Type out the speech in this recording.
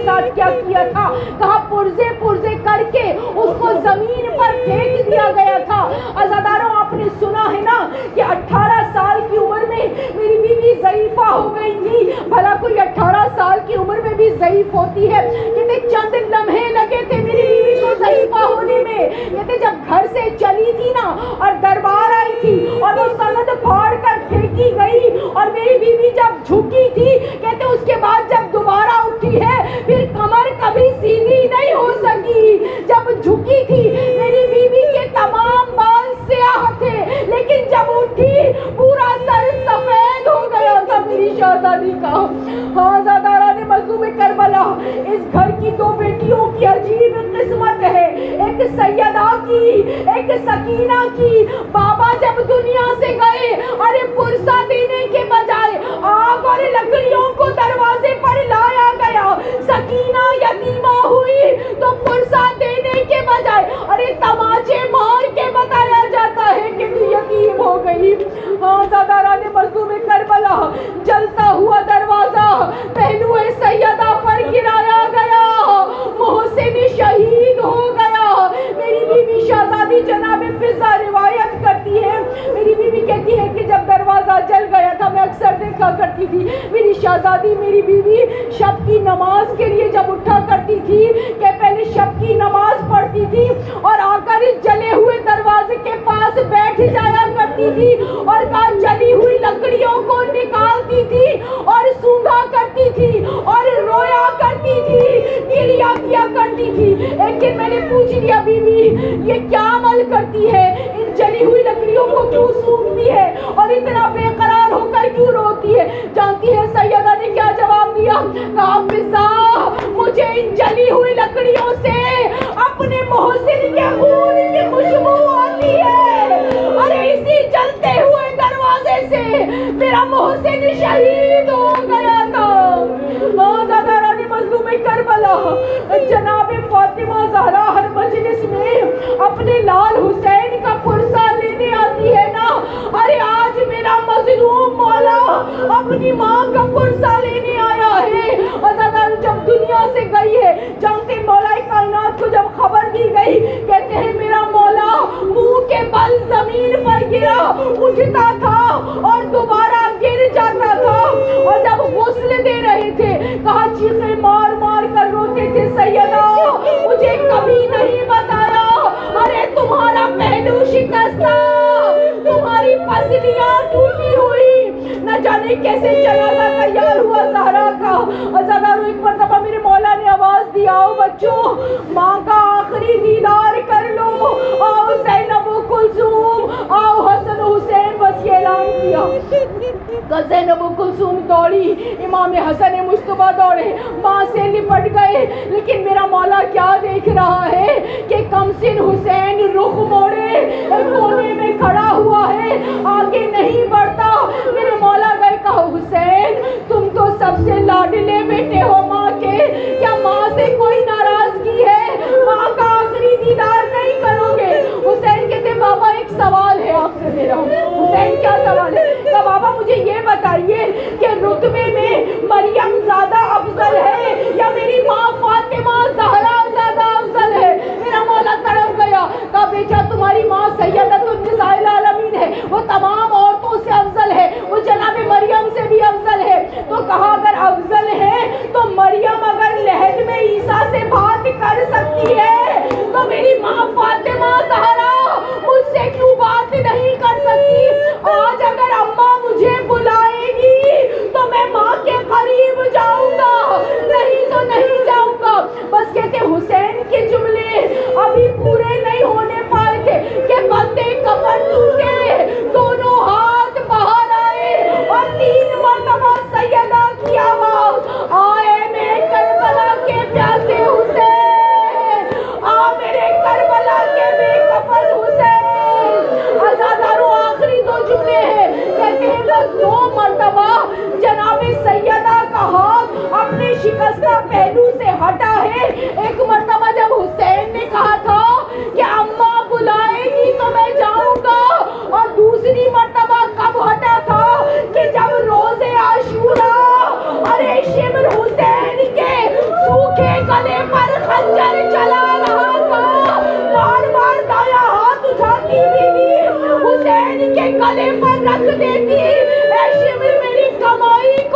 ساتھ کیا کیا تھا، کہا پرزے پرزے کر کے اس کو زمین پر پھینک دیا گیا تھا۔ عزاداروں آپ نے سنا ہے نا کہ 18 سال کی عمر میں میری بیوی ضعیفہ ہو گئی تھی۔ بھلا کوئی 18 سال کی عمر میں بھی ضعیف ہوتی ہے؟ کہتے چند لمحے لگے تھے میری بیوی کو ضعیفہ ہونے میں۔ کہتے جب گھر سے چلی تھی نا اور دربار آئی تھی اور وہ سند پھاڑ کر پھینکی گئی اور میری بیوی جب جھکی تھی، کہتے اس کے بعد جب دوبارہ اٹھی ہے پھر کمر کبھی سیدھی نہیں ہو سکی۔ جب جھکی تھی میری بیوی کے تمام بال سیاہ تھے، لیکن جب اٹھی پورا سر سفید ہو گیا تھا میری شہزادی کا۔ ہاں زاداران مظلوم کربلا، اس گھر کی دو بیٹیوں کی عجیب قسمت ہے، ایک سیدہ کی ایک سکینہ کی۔ بابا جب دنیا سے گئے، ارے پرسہ دینے کے بجائے آگ اور لکڑیوں کو دروازے پر لایا گیا۔ سکینہ یتیمہ ہوئی تو پرسہ دینے کے بجائے ارے تماچے مار کے بتایا جاتا ہے کہ تو یتیم ہو گئی۔ ہاں زاداران مظلوم کربلا، جلتا ہوا دروازہ پہلو سیدہ پر گرایا گیا، محسن شہید ہو گیا۔ میری بیوی شہزادی جناب فضہ روایت کرتی ہے، میری بیوی کہتی ہے کہ جب دروازہ جل گیا تھا میں اکثر دیکھا کرتی تھی میری شہزادی میری بیوی شب کی نماز کے لیے جب اٹھا کرتی تھی کہ پہلے شب کی نماز پڑھتی تھی اور آ کر اس جلے ہوئے دروازے کے پاس بیٹھ جایا کرتی تھی اور کہا جلی ہوئی لکڑیوں کو نکالتی تھی اور سونگھا کرتی تھی اور رویا کرتی تھی، گریا کیا کرتی تھی۔ ایک دن میں نے پوچھ لیا بیوی یہ کیا عمل کرتی ہے، ان جلی ہوئی لکڑیوں کو کیوں سونگتی ہے اور اتنا بے قرار ہو کر کیوں روتی ہے؟ جانتی ہے سیدہ نے کیا جواب دیا؟ کہا فضہ مجھے ان جلی ہوئی لکڑیوں سے اپنے محسن کے خون کی خوشبو آتی ہے، ارے اسی جلتے ہوئے دروازے سے میرا محسن شہید ہو گیا تھا۔ زاداران مظلوم کربلا، جناب فاطمہ زہرا ہر مجلس میں اپنے لال حسین کا پرسہ لینے آتی ہے نا، ارے آج میرا مظلوم مولا اپنی ماں کا پرسہ لینے آیا ہے۔ اور جب دنیا سے گئی ہے، جانتے مولا کائنات کو جب خبر دی گئی، کہتے ہیں میرا مولا منہ کے بل زمین پر گرا، اٹھتا تھا اور دوبارہ گر جاتا تھا، اور جب غسل دے رہے تھے کہا چیخیں مار مار کر روتے تھے سیدہ مجھے کبھی نہیں بتایا، ارے تمہارا پہلو شکستہ، تمہاری پسلیاں ٹوٹی ہوئی، نہ جانے کیسے جنازہ تیار ہوا زہرا کا۔ زہرا ایک مرتبہ میرے مولا نے آواز دی آؤ بچوں ماں کا آخری دیدار کر لو، آؤ زینب و کلثوم آؤ حسن و حسین، بس یہ اعلان کیا۔ زینب و کلثوم دوڑی، امام حسن مجتبیٰ دوڑے، ماں سے لپٹ گئے، لیکن میرا مولا کیا دیکھ رہا ہے کہ کمسن حسین رخ موڑے کونے میں کھڑا ہوا ہے، آگے نہیں بڑھتا۔ میرے مولا گئے، کہا حسین تم تو سب سے لاڈلے بیٹے ہو ماں کے، کیا ماں سے کوئی ناراضگی ہے، ماں کا آخری دیدار نہیں کرو گے؟ حسین کہتے بابا ایک سوال ہے آپ سے میرا۔ حسین کیا سوال ہے؟ کہا بابا مجھے یہ بتائیے کہ رتبے میں مریم زیادہ افضل ہے یا میری ماں فاطمہ زہرا زیادہ افضل ہے؟ میرا مولا تڑپ گیا، کہا بیٹا تمہاری ماں سیدۃ النساء العالمین ہے، وہ تمام عورتوں سے افضل ہے، وہ جناب مریم سے بھی افضل ہے۔ تو کہا اگر افضل ہے تو مریم اگر لہد میں عیسیٰ سے بات کر سکتی ہے تو میری ماں فاطمہ زہرا مجھ سے کیوں بات نہیں کر سکتی؟ آج اگر اماں مجھے بلائے گی تو میں ماں کے قریب جاؤں گا، نہیں تو نہیں جاؤں گا۔ بس کہتے حسین کے جملے ابھی پورے نہیں ہونے پائے تھے کہ بندے کفن ٹوٹے، دونوں ہاتھ باہر آئے اور 3 مرتبہ سیدہ کی آواز آئے میں کربلا کے پیاسے حسین، آ میرے کربلا کے بے کفن حسین۔ عزاداروں آخری 2 جملے ہیں، کہتے ہیں بس 2 مرتبہ جناب سیدہ کا ہاتھ اپنے شکستہ پہلو سے ہٹا ہے۔ ایک مرتبہ جب حسین نے کہا تھا کہ اماں بلائے گی تو میں جاؤں گا، اور دوسری مرتبہ کب ہٹا تھا کہ جب روزے عاشورا ارے شمر حسین کے سوکھے گلے پر خنجر چلا رہا تھا، بار بار دایاں ہاتھ اٹھاتی بیوی حسین کے گلے پر رکھ دیتی، اے شمر میری کمائی